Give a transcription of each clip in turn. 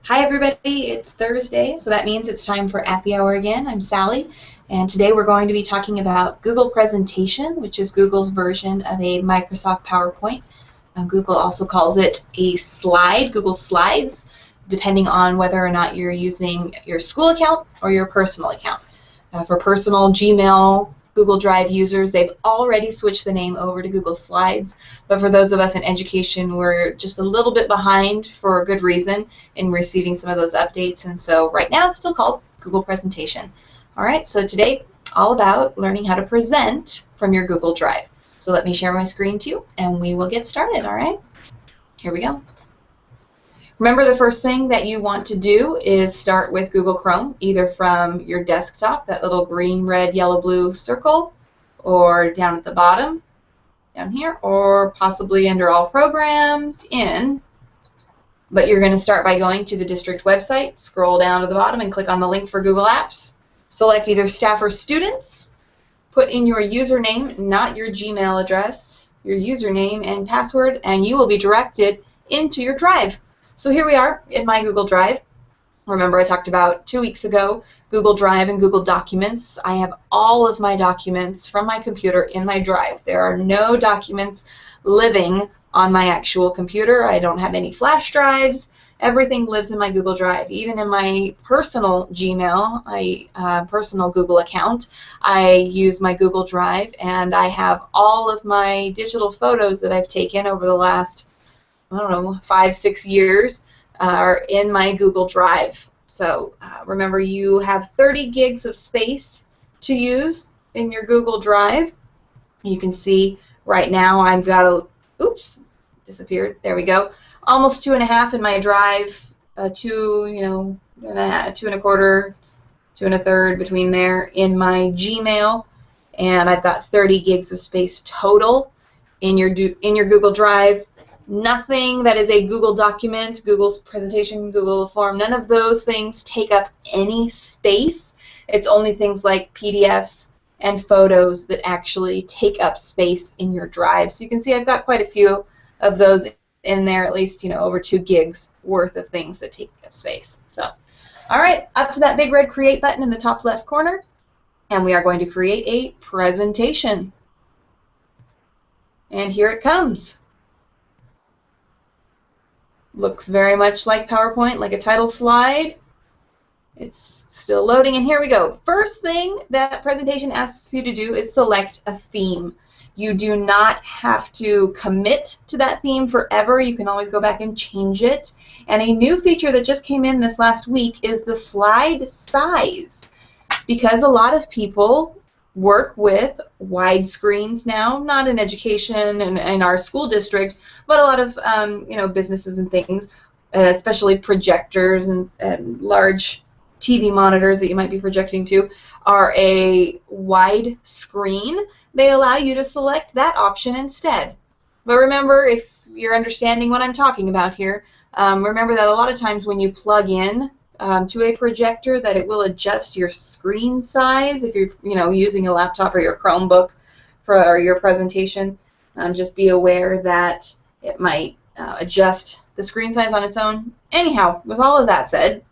Hi everybody, it's Thursday, so that means it's time for Happy Hour again. I'm Sally, and today we're going to be talking about Google Presentation, which is Google's version of a Microsoft PowerPoint. Google also calls it a slide, Google Slides, depending on whether or not you're using your school account or your personal account. For personal Gmail, Google Drive users, they've already switched the name over to Google Slides, but for those of us in education, we're just a little bit behind for a good reason in receiving some of those updates, and so right now it's still called Google Presentation. All right, so today, all about learning how to present from your Google Drive. So let me share my screen too, and we will get started, all right? Here we go. Remember, the first thing that you want to do is start with Google Chrome, either from your desktop, that little green, red, yellow, blue circle, or down at the bottom, down here, or possibly under All Programs, but you're going to start by going to the district website, scroll down to the bottom, and click on the link for Google Apps. Select either staff or students, put in your username, not your Gmail address, your username and password, and you will be directed into your Drive. So here we are in my Google Drive. Remember, I talked about 2 weeks ago Google Drive and Google Documents. I have all of my documents from my computer in my Drive. There are no documents living on my actual computer. I don't have any flash drives. Everything lives in my Google Drive. Even in my personal Gmail, my personal Google account, I use my Google Drive, and I have all of my digital photos that I've taken over the last, I don't know, 5-6 years are in my Google Drive. So remember, you have 30 gigs of space to use in your Google Drive. You can see right now I've got a, oops, disappeared. There we go. Almost 2.5 in my Drive, 2, 2.25, 2 1/3 between there in my Gmail, and I've got 30 gigs of space total in your Google Drive. Nothing that is a Google document, Google's presentation, Google form, none of those things take up any space. It's only things like PDFs and photos that actually take up space in your Drive. So you can see I've got quite a few of those in there, at least, over 2 gigs worth of things that take up space. So, all right, up to that big red Create button in the top left corner, and we are going to create a presentation. And here it comes. Looks very much like PowerPoint, like a title slide. It's still loading, and here we go. First thing that presentation asks you to do is select a theme. You do not have to commit to that theme forever. You can always go back and change it. And a new feature that just came in this last week is the slide size. Because a lot of people work with wide screens now, not in education and in our school district, but a lot of businesses and things, especially projectors and large TV monitors that you might be projecting to, are a wide screen. They allow you to select that option instead. But remember, if you're understanding what I'm talking about here, remember that a lot of times when you plug in to a projector, that it will adjust your screen size if you're using a laptop or your Chromebook for your presentation. Just be aware that it might adjust the screen size on its own. Anyhow, with all of that said,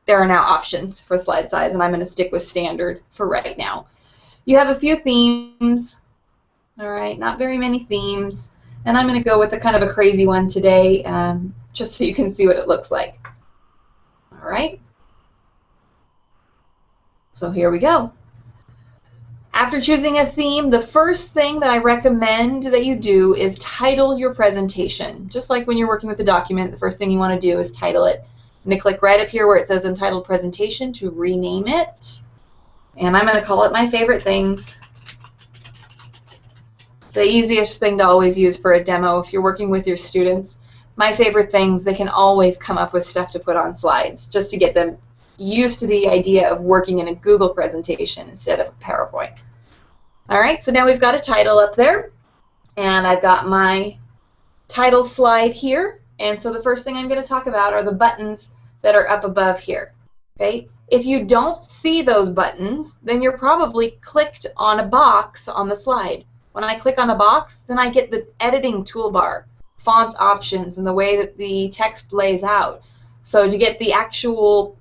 there are now options for slide size, and I'm going to stick with standard for right now. You have a few themes, all right, not very many themes, and I'm going to go with a kind of a crazy one today, just so you can see what it looks like. All right, so here we go. After choosing a theme, the first thing that I recommend that you do is title your presentation. Just like when you're working with a document, the first thing you want to do is title it. I'm going to click right up here where it says Entitled Presentation to rename it, and I'm going to call it My Favorite Things. It's the easiest thing to always use for a demo if you're working with your students. My Favorite Things, they can always come up with stuff to put on slides just to get them used to the idea of working in a Google presentation instead of a PowerPoint. All right, so now we've got a title up there, and I've got my title slide here. And so the first thing I'm going to talk about are the buttons that are up above here. Okay? If you don't see those buttons, then you're probably clicked on a box on the slide. When I click on a box, then I get the editing toolbar, font options, and the way that the text lays out. So to get the actual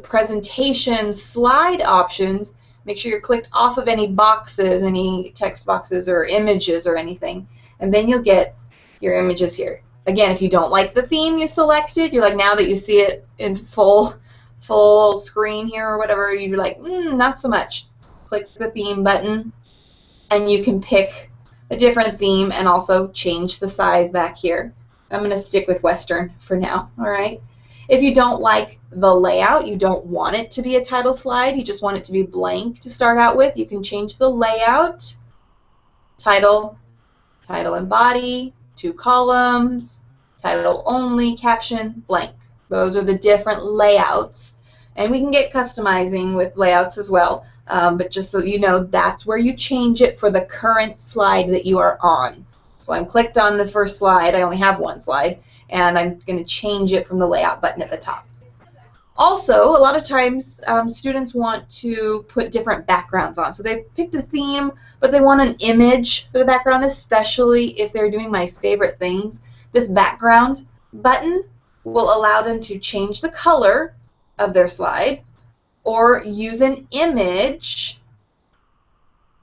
presentation slide options, make sure you're clicked off of any boxes, any text boxes or images or anything, and then you'll get your images here. Again, if you don't like the theme you selected, you're like, now that you see it in full screen here or whatever, you're like, not so much. Click the theme button, and you can pick a different theme and also change the size back here. I'm going to stick with Western for now, all right? If you don't like the layout, you don't want it to be a title slide, you just want it to be blank to start out with, you can change the layout, title, title and body, 2 columns, title only, caption, blank. Those are the different layouts. And we can get customizing with layouts as well, but just so you know, that's where you change it for the current slide that you are on. So I'm clicked on the first slide, I only have one slide, and I'm going to change it from the layout button at the top. Also, a lot of times students want to put different backgrounds on. So they've picked a theme, but they want an image for the background, especially if they're doing my favorite things. This background button will allow them to change the color of their slide or use an image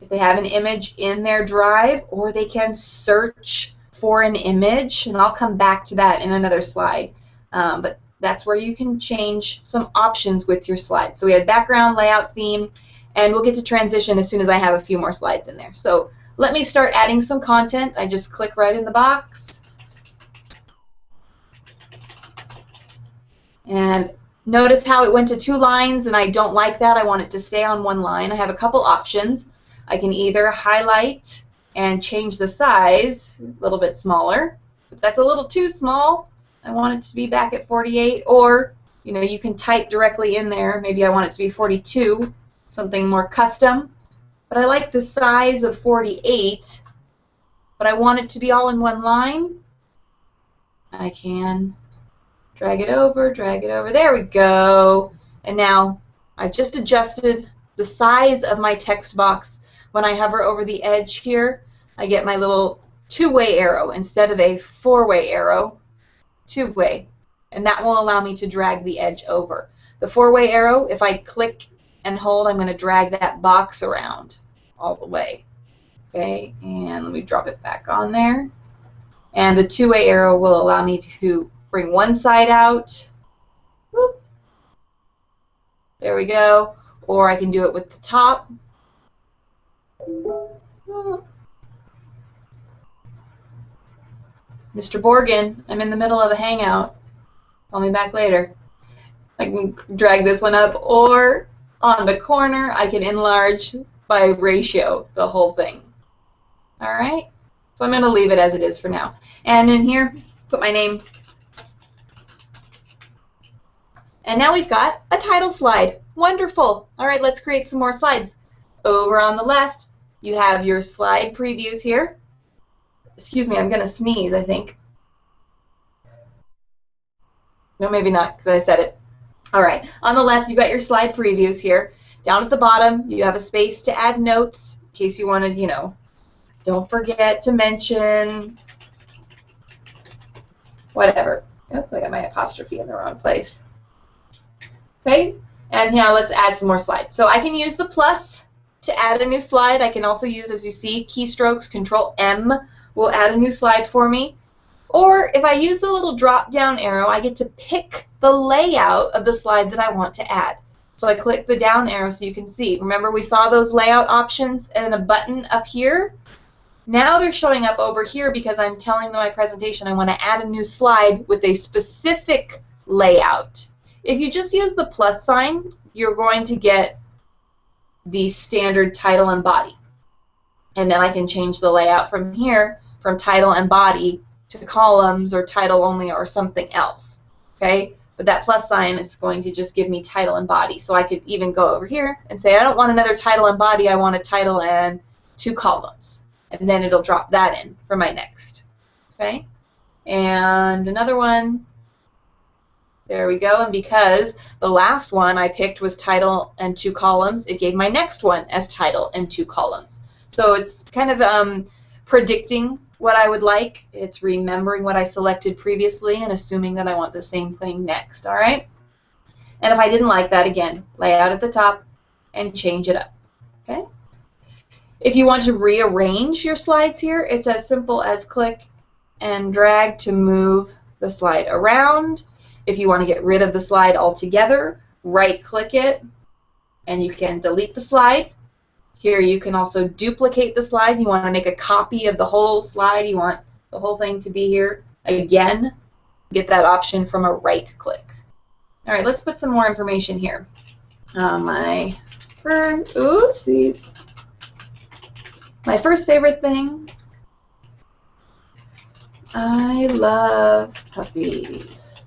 if they have an image in their drive, or they can search for an image, and I'll come back to that in another slide. But that's where you can change some options with your slides. So we had background, layout, theme, and we'll get to transition as soon as I have a few more slides in there. So let me start adding some content. I just click right in the box. And notice how it went to 2 lines, and I don't like that. I want it to stay on 1 line. I have a couple options. I can either highlight and change the size a little bit smaller. If that's a little too small, I want it to be back at 48, or you can type directly in there. Maybe I want it to be 42, something more custom. But I like the size of 48, but I want it to be all in 1 line. I can drag it over, there we go. And now I've just adjusted the size of my text box. When I hover over the edge here, I get my little 2-way arrow instead of a 4-way arrow, 2-way. And that will allow me to drag the edge over. The 4-way arrow, if I click and hold, I'm going to drag that box around all the way. Okay, and let me drop it back on there. And the 2-way arrow will allow me to bring one side out. Whoop. There we go. Or I can do it with the top. Mr. Borgen, I'm in the middle of a hangout. Call me back later. I can drag this one up, or on the corner I can enlarge by ratio the whole thing. Alright? So I'm going to leave it as it is for now. And in here, put my name. And now we've got a title slide. Wonderful. Alright, let's create some more slides. Over on the left, you have your slide previews here. Excuse me, I'm going to sneeze, I think. No, maybe not, because I said it. Alright, on the left, you've got your slide previews here. Down at the bottom, you have a space to add notes, in case you wanted, don't forget to mention whatever. Oops, I got my apostrophe in the wrong place. Okay, and now let's add some more slides. So I can use the plus to add a new slide. I can also use, as you see, keystrokes, Control-M will add a new slide for me. Or if I use the little drop-down arrow, I get to pick the layout of the slide that I want to add. So I click the down arrow so you can see. Remember we saw those layout options and a button up here? Now they're showing up over here because I'm telling my presentation I want to add a new slide with a specific layout. If you just use the plus sign, you're going to get the standard title and body. And then I can change the layout from here, from title and body, to columns or title only or something else. Okay? But that plus sign is going to just give me title and body. So I could even go over here and say I don't want another title and body, I want a title and 2 columns. And then it'll drop that in for my next. Okay? And another one. There we go. And because the last one I picked was title and 2 columns, it gave my next one as title and 2 columns. So it's kind of predicting what I would like. It's remembering what I selected previously and assuming that I want the same thing next, all right? And if I didn't like that, again, layout at the top and change it up, okay? If you want to rearrange your slides here, it's as simple as click and drag to move the slide around. If you want to get rid of the slide altogether, right-click it, and you can delete the slide. Here you can also duplicate the slide. You want to make a copy of the whole slide. You want the whole thing to be here. Again, get that option from a right-click. All right, let's put some more information here. Oopsies. My first favorite thing, I love puppies.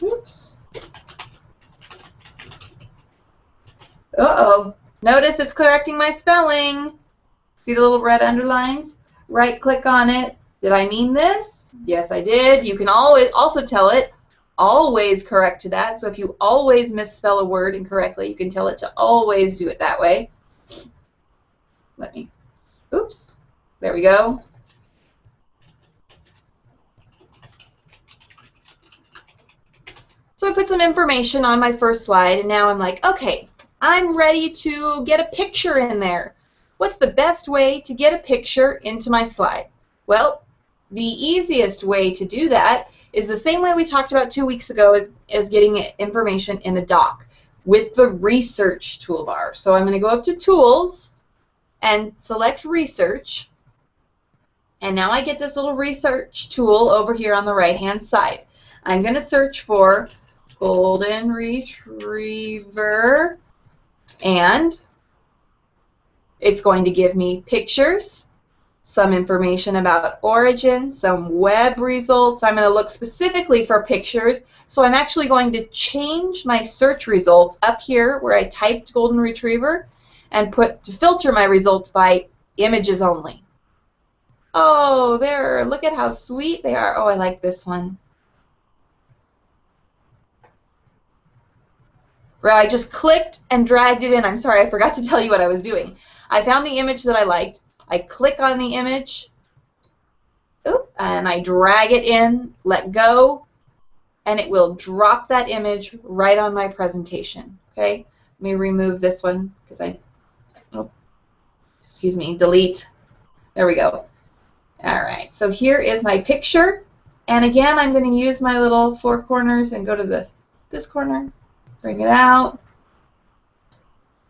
Oops. Uh-oh. Notice it's correcting my spelling. See the little red underlines? Right-click on it. Did I mean this? Yes, I did. You can always also tell it, always correct to that. So if you always misspell a word incorrectly, you can tell it to always do it that way. Oops. There we go. So I put some information on my first slide, and now I'm like, okay, I'm ready to get a picture in there. What's the best way to get a picture into my slide? Well, the easiest way to do that is the same way we talked about 2 weeks ago as getting information in a doc with the research toolbar. So I'm going to go up to Tools and select Research. And now I get this little research tool over here on the right-hand side. I'm going to search for Golden Retriever, and it's going to give me pictures, some information about origin, some web results. I'm going to look specifically for pictures, so I'm actually going to change my search results up here where I typed Golden Retriever and put to filter my results by images only. Oh, there, look at how sweet they are. Oh, I like this one. Where I just clicked and dragged it in. I'm sorry, I forgot to tell you what I was doing. I found the image that I liked. I click on the image, and I drag it in, let go, and it will drop that image right on my presentation. Okay, let me remove this one because delete. There we go. All right, so here is my picture, and again, I'm going to use my little 4 corners and go to this corner, bring it out,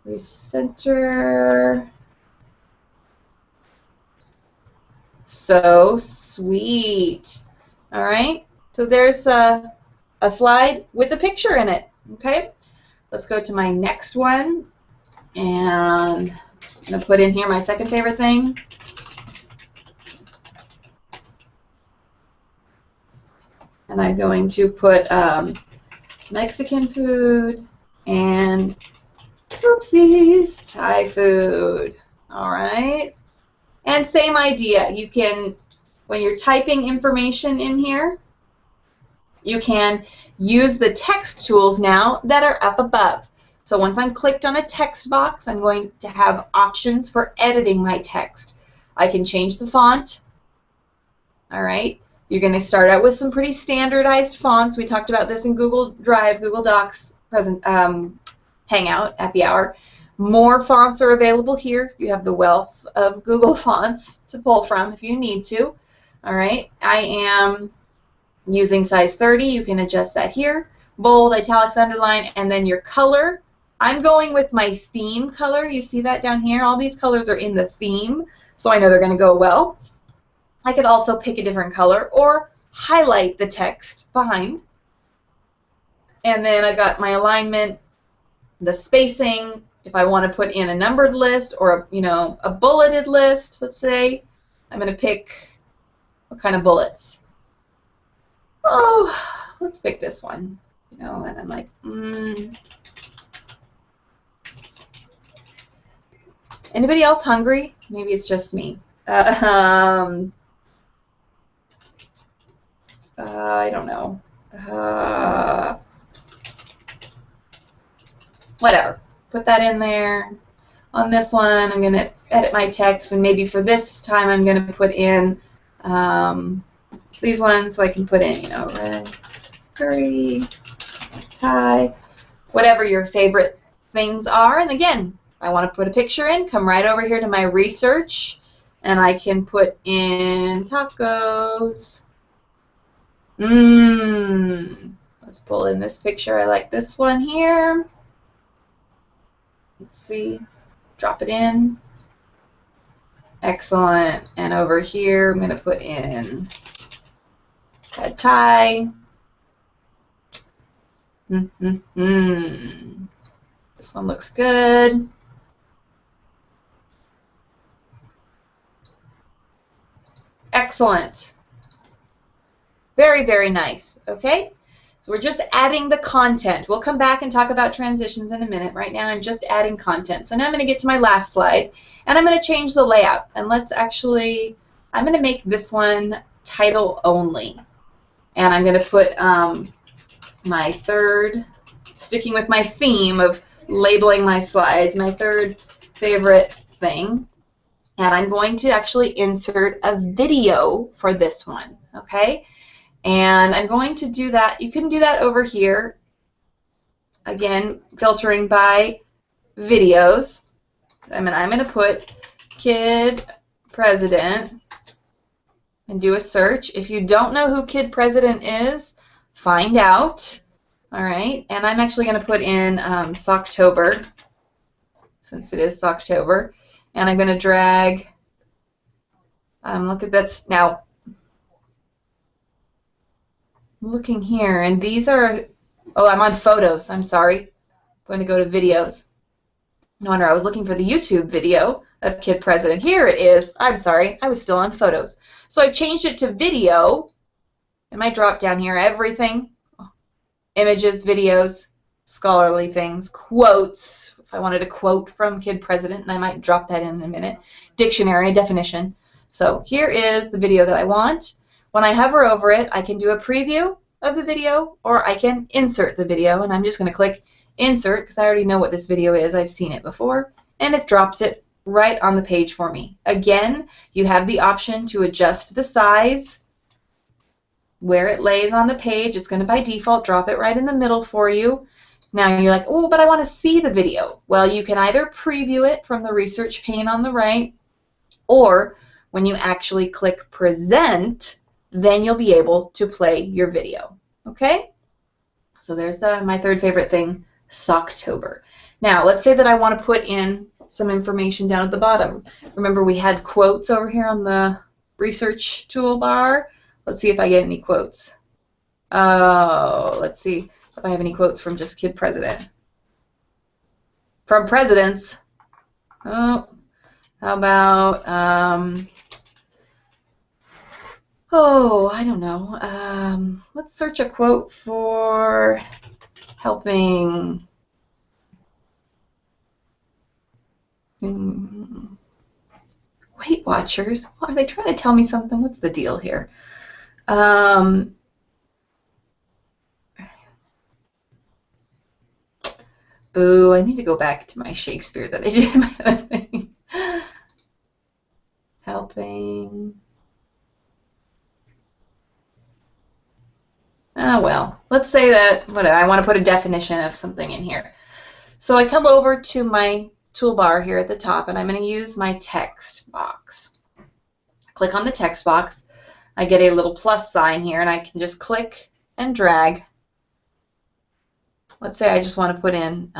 recenter. So sweet. All right, so there's a slide with a picture in it. Okay, let's go to my next one, and I'm going to put in here my second favorite thing. And I'm going to put Mexican food and oopsies, Thai food. All right. And same idea. You can, when you're typing information in here, you can use the text tools now that are up above. So once I'm clicked on a text box, I'm going to have options for editing my text. I can change the font. All right. You're going to start out with some pretty standardized fonts. We talked about this in Google Drive, Google Docs, Hangout, Happy Hour. More fonts are available here. You have the wealth of Google fonts to pull from if you need to. All right. I am using size 30. You can adjust that here. Bold, italics, underline, and then your color. I'm going with my theme color. You see that down here? All these colors are in the theme, so I know they're going to go well. I could also pick a different color or highlight the text behind. And then I got my alignment, the spacing, if I want to put in a numbered list or a bulleted list, let's say. I'm going to pick what kind of bullets. Oh, let's pick this one. And I'm like, Anybody else hungry? Maybe it's just me. I don't know. Whatever. Put that in there. on this one, I'm going to edit my text, and maybe for this time I'm going to put in these ones, so I can put in, you know, red, curry, tie, whatever your favorite things are. And again, if I want to put a picture in, come right over here to my research, and I can put in tacos. Let's pull in this picture. I like this one here. Let's see. Drop it in. Excellent. And over here, I'm going to put in pad thai. This one looks good. Excellent. Very, very nice. Okay? So we're just adding the content. We'll come back and talk about transitions in a minute. Right now I'm just adding content. So now I'm going to get to my last slide, and I'm going to change the layout. And let's actually, I'm going to make this one title only. And I'm going to put my third, sticking with my theme of labeling my slides, my third favorite thing. And I'm going to actually insert a video for this one, okay? And I'm going to do that. You can do that over here. Again, filtering by videos. I'm going to put Kid President and do a search. If you don't know who Kid President is, find out. All right, and I'm actually going to put in Socktober, since it is Socktober, and I'm going to drag. Look at that's now. I'm looking here, and these are. Oh, I'm on photos. I'm sorry. I'm going to go to videos. No wonder I was looking for the YouTube video of Kid President. Here it is. I'm sorry. I was still on photos. So I've changed it to video. And my drop down here, everything. Images, videos, scholarly things, quotes. If I wanted a quote from Kid President, and I might drop that in a minute. Dictionary, a definition. So here is the video that I want. When I hover over it, I can do a preview of the video, or I can insert the video, and I'm just going to click Insert because I already know what this video is. I've seen it before, and it drops it right on the page for me. Again, you have the option to adjust the size where it lays on the page. It's going to by default drop it right in the middle for you. Now you're like, oh, but I want to see the video. Well, you can either preview it from the research pane on the right, or when you actually click present, then you'll be able to play your video. Okay? So there's my third favorite thing, Socktober. Now let's say that I want to put in some information down at the bottom. Remember we had quotes over here on the research toolbar. Let's see if I get any quotes. Oh, let's see if I have any quotes from just Kid President. From presidents. Oh, how about, oh, I don't know. Let's search a quote for helping. Weight Watchers. Well, are they trying to tell me something? What's the deal here? Boo, I need to go back to my Shakespeare that I did in my other thing. Helping. Oh, well, let's say that I want to put a definition of something in here. So I come over to my toolbar here at the top, and I'm going to use my text box. Click on the text box. I get a little plus sign here, and I can just click and drag. Let's say I just want to put in,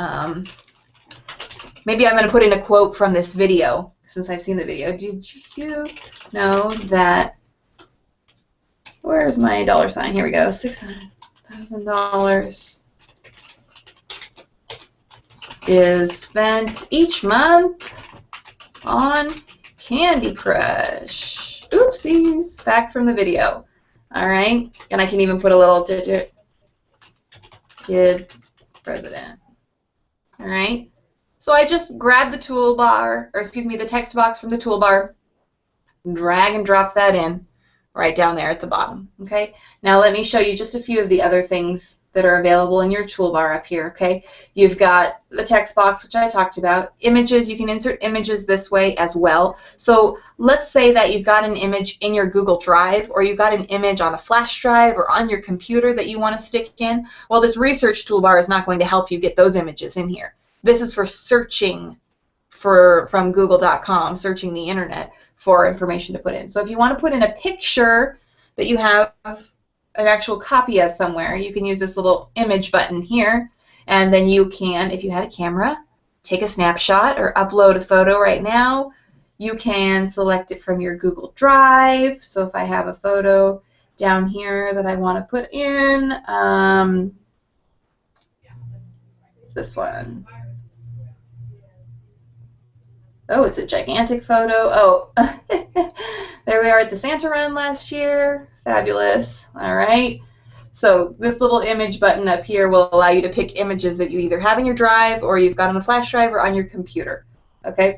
maybe I'm going to put in a quote from this video, since I've seen the video. Did you know that, where's my dollar sign? Here we go, $600,000 is spent each month on Candy Crush. Oopsies, back from the video. All right, and I can even put a little Kid President. All right, so I just grab the toolbar, or excuse me, the text box from the toolbar, drag and drop that in right down there at the bottom. Okay, now let me show you just a few of the other things that are available in your toolbar up here, okay? You've got the text box, which I talked about. Images, you can insert images this way as well. So let's say that you've got an image in your Google Drive, or you've got an image on a flash drive or on your computer that you want to stick in. Well, this research toolbar is not going to help you get those images in here. This is for searching from google.com, searching the internet for information to put in. So if you want to put in a picture that you have an actual copy of somewhere, you can use this little image button here, and then you can, if you had a camera, take a snapshot or upload a photo right now. You can select it from your Google Drive. So if I have a photo down here that I want to put in, it's this one. Oh, it's a gigantic photo. Oh, there we are at the Santa Run last year. Fabulous. All right. So this little image button up here will allow you to pick images that you either have in your drive or you've got on a flash drive or on your computer. Okay.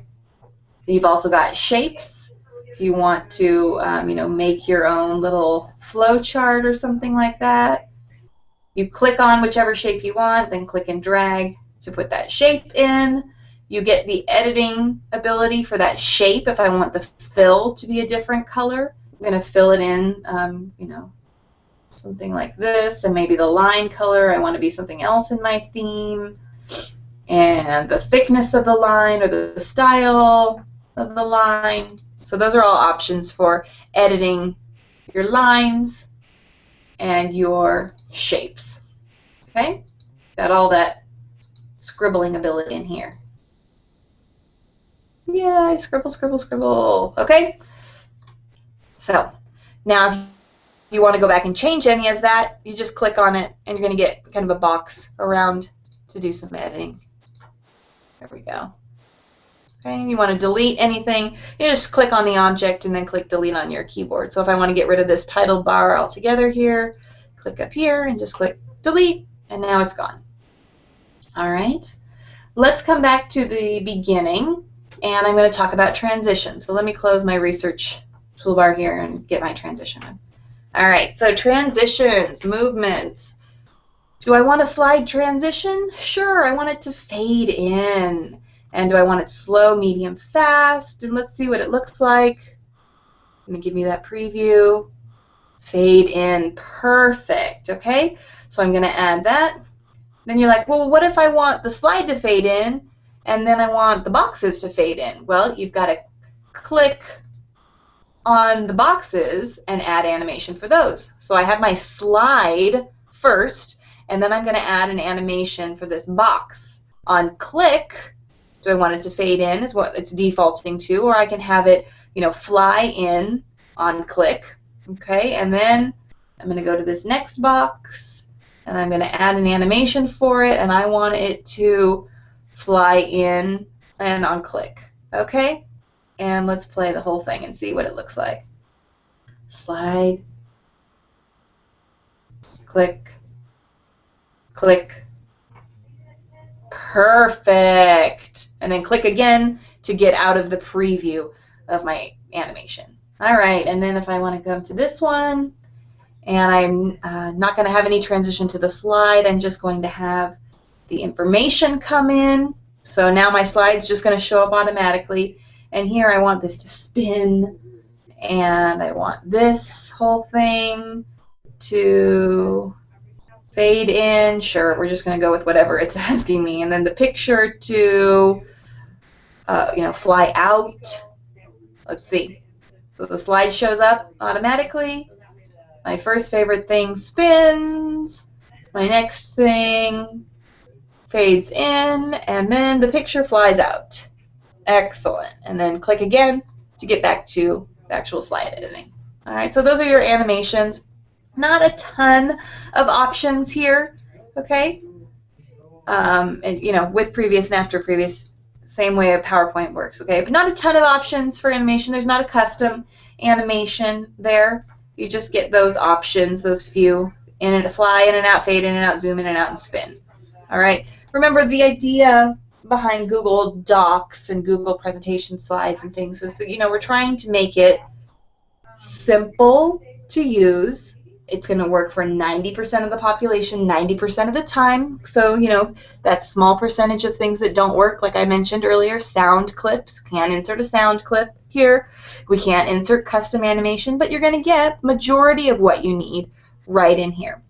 You've also got shapes. If you want to, make your own little flow chart or something like that, you click on whichever shape you want, then click and drag to put that shape in. You get the editing ability for that shape. If I want the fill to be a different color, I'm going to fill it in, something like this, and maybe the line color, I want to be something else in my theme, and the thickness of the line or the style of the line. So those are all options for editing your lines and your shapes. Okay? Got all that scribbling ability in here. Yay, scribble, scribble, scribble. Okay? So, now if you want to go back and change any of that, you just click on it and you're going to get kind of a box around to do some editing. There we go. Okay, and you want to delete anything, you just click on the object and then click delete on your keyboard. So if I want to get rid of this title bar altogether here, click up here and just click delete, and now it's gone. All right, let's come back to the beginning, and I'm going to talk about transitions. So let me close my research toolbar here and get my transition on. All right, so transitions, movements. Do I want a slide transition? Sure, I want it to fade in. And do I want it slow, medium, fast? And let's see what it looks like. Let me give me that preview. Fade in, perfect, okay? So I'm gonna add that. Then you're like, well, what if I want the slide to fade in and then I want the boxes to fade in? Well, you've got to click on the boxes and add animation for those. So I have my slide first, and then I'm going to add an animation for this box. On click, do I want it to fade in is what it's defaulting to, or I can have it, fly in on click. Okay, and then I'm going to go to this next box, and I'm going to add an animation for it, and I want it to fly in and on click. Okay? And let's play the whole thing and see what it looks like. Slide, click, click, perfect. And then click again to get out of the preview of my animation. All right, and then if I want to come to this one, and I'm not going to have any transition to the slide, I'm just going to have the information come in. So now my slide's just going to show up automatically. And here I want this to spin, and I want this whole thing to fade in. Sure, we're just going to go with whatever it's asking me. And then the picture to, fly out. Let's see. So the slide shows up automatically. My first favorite thing spins. My next thing fades in, and then the picture flies out. Excellent. And then click again to get back to the actual slide editing. All right, so those are your animations. Not a ton of options here, okay? And, with previous and after previous, same way a PowerPoint works, okay? But not a ton of options for animation. There's not a custom animation there. You just get those options, those few, fly in and out, fade in and out, zoom in and out, and spin. All right. Remember, the idea behind Google Docs and Google presentation slides and things is that, we're trying to make it simple to use It's going to work for 90% of the population 90% of the time. So, that small percentage of things that don't work, like I mentioned earlier, sound clips. We can't insert a sound clip here. We can't insert custom animation, but you're going to get majority of what you need right in here.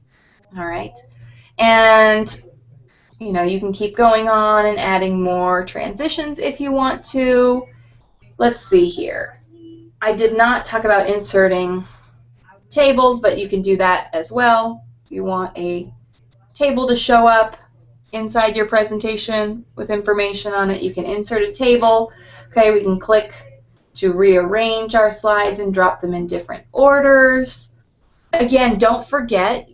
All right. And, you can keep going on and adding more transitions if you want to. Let's see here. I did not talk about inserting tables, but you can do that as well. If you want a table to show up inside your presentation with information on it, you can insert a table. Okay, we can click to rearrange our slides and drop them in different orders. Again, don't forget,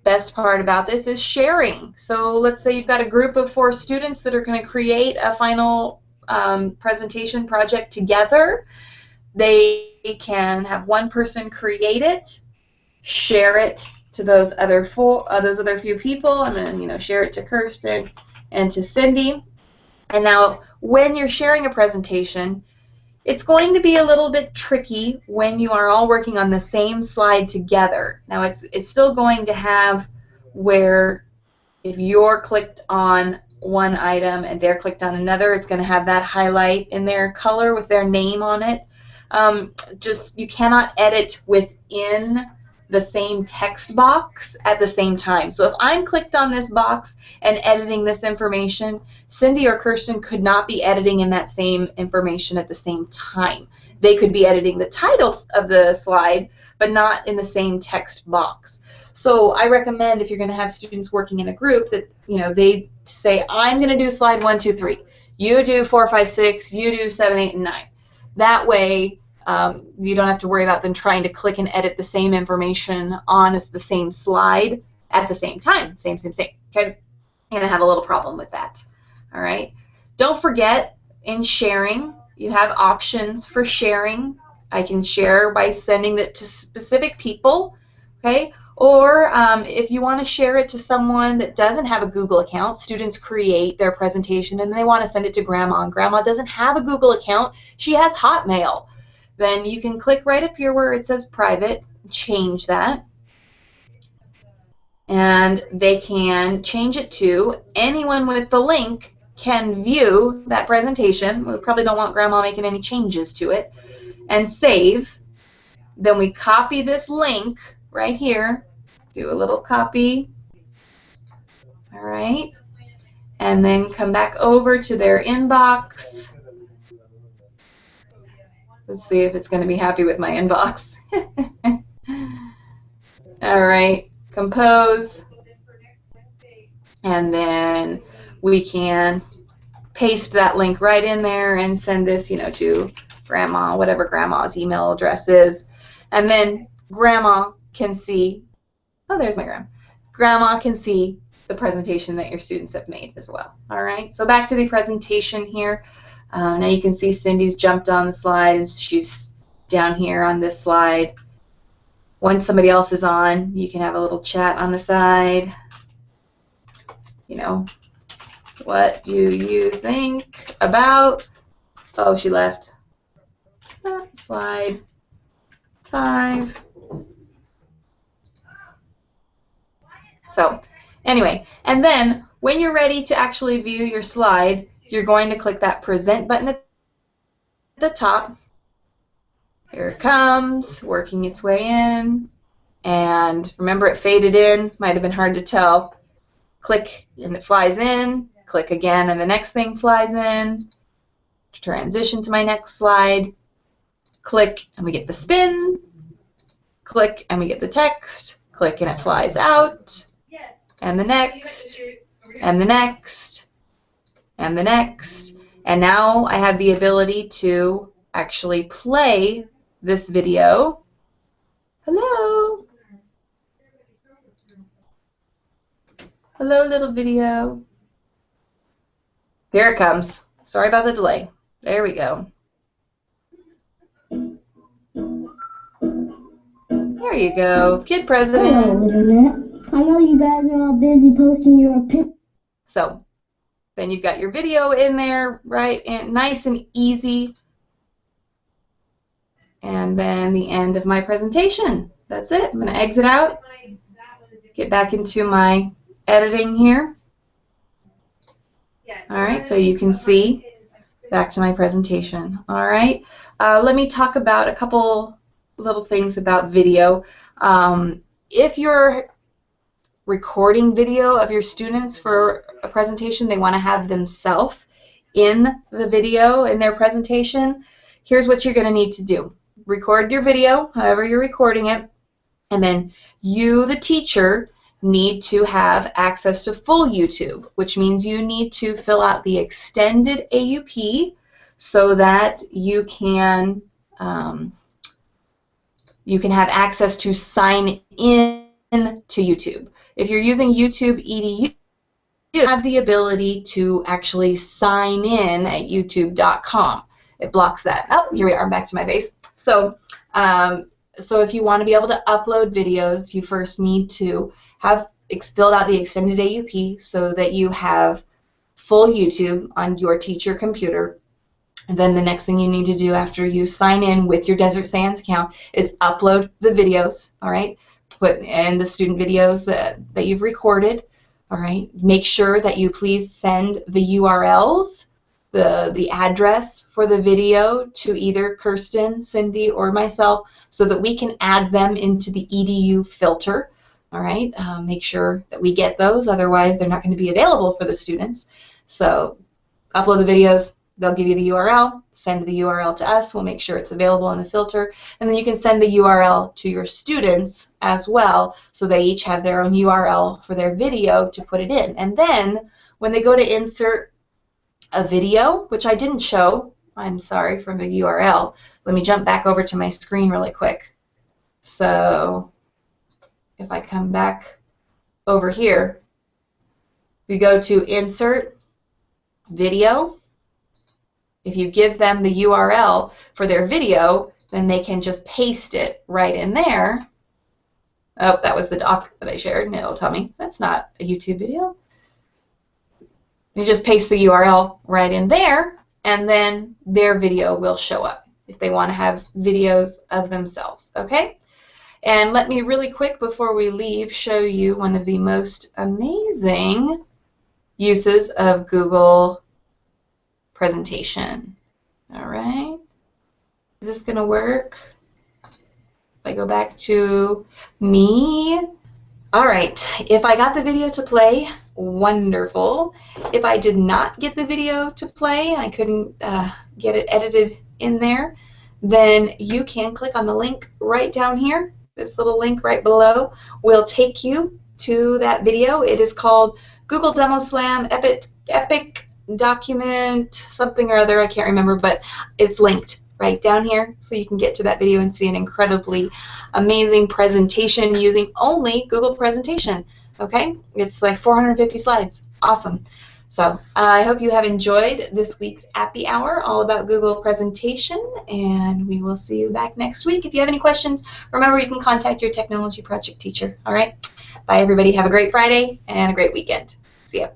best part about this is sharing. So let's say you've got a group of 4 students that are going to create a final presentation project together. They can have one person create it, share it to those other few people. I'm going to share it to Kirsten and to Cindy. And now when you're sharing a presentation, it's going to be a little bit tricky when you are all working on the same slide together. Now it's still going to have where if you're clicked on one item and they're clicked on another, it's going to have that highlight in their color with their name on it. Just you cannot edit within the same text box at the same time. So if I'm clicked on this box and editing this information, Cindy or Kirsten could not be editing in that same information at the same time. They could be editing the title of the slide, but not in the same text box. So I recommend if you're going to have students working in a group that they say, I'm going to do slide 1, 2, 3. You do 4, 5, 6. You do 7, 8, and 9. That way, you don't have to worry about them trying to click and edit the same information on the same slide at the same time. Same. Okay, you're going to have a little problem with that. All right. Don't forget, in sharing, you have options for sharing. I can share by sending it to specific people, okay? Or if you want to share it to someone that doesn't have a Google account, students create their presentation and they want to send it to Grandma, and Grandma doesn't have a Google account, she has Hotmail. Then you can click right up here where it says private, change that, and they can change it to anyone with the link can view that presentation. We probably don't want Grandma making any changes to it, and save. Then we copy this link right here, do a little copy, all right, and then come back over to their inbox. Let's see if it's going to be happy with my inbox. All right, compose, and then we can paste that link right in there and send this, to Grandma, whatever Grandma's email address is, and then Grandma can see, oh, there's my Grandma. Grandma can see the presentation that your students have made as well. All right, so back to the presentation here. Now you can see Cindy's jumped on the slide and she's down here on this slide. Once somebody else is on, you can have a little chat on the side. What do you think about, oh, she left, slide 5. So anyway, and then when you're ready to actually view your slide, you're going to click that present button at the top. Here it comes, working its way in. And remember, it faded in, might have been hard to tell. Click and it flies in. Click again and the next thing flies in. Transition to my next slide. Click and we get the spin. Click and we get the text. Click and it flies out. And the next. And the next. And the next. And now I have the ability to actually play this video. Hello. Hello, little video. Here it comes. Sorry about the delay. There we go. There you go. Kid president. Hello, Internet. I know you guys are all busy posting your opinion. So then you've got your video in there, right? And nice and easy. And then the end of my presentation. that's it. I'm going to exit out, get back into my editing here. All right, so you can see back to my presentation. All right, let me talk about a couple little things about video. If you're recording video of your students for a presentation, they want to have themselves in the video in their presentation, here's what you're going to need to do. Record your video, however you're recording it, and then you, the teacher, need to have access to full YouTube, which means you need to fill out the extended AUP so that you can have access to sign in to YouTube. If you're using YouTube EDU, you have the ability to actually sign in at youtube.com. It blocks that. Oh, here we are, back to my face. So if you want to be able to upload videos, you first need to have filled out the extended AUP so that you have full YouTube on your teacher computer. And then the next thing you need to do after you sign in with your Desert Sands account is upload the videos, all right? Put in the student videos that you've recorded, all right? Make sure that you please send the URLs, the address for the video to either Kirsten, Cindy, or myself so that we can add them into the EDU filter, all right? Make sure that we get those, otherwise they're not going to be available for the students. So upload the videos, they'll give you the URL, send the URL to us, we'll make sure it's available in the filter, and then you can send the URL to your students as well, so they each have their own URL for their video to put it in. And then when they go to insert a video, which I didn't show, I'm sorry, from the URL, let me jump back over to my screen really quick. So if I come back over here, we go to insert video. If you give them the URL for their video, then they can just paste it right in there. Oh, that was the doc that I shared, and it'll tell me that's not a YouTube video. You just paste the URL right in there, and then their video will show up if they want to have videos of themselves, okay? And let me really quick, before we leave, show you one of the most amazing uses of Google presentation. All right, is this going to work? If I go back to me. All right, if I got the video to play, wonderful. If I did not get the video to play, I couldn't get it edited in there, then you can click on the link right down here. This little link right below will take you to that video. It is called Google Demo Slam Epic Document something or other, I can't remember, but it's linked right down here, so you can get to that video and see an incredibly amazing presentation using only Google Presentation. Okay, it's like 450 slides. Awesome. So I hope you have enjoyed this week's Appy Hour all about Google Presentation, and we will see you back next week. If you have any questions, remember you can contact your technology project teacher. All right, bye everybody. Have a great Friday and a great weekend. See ya.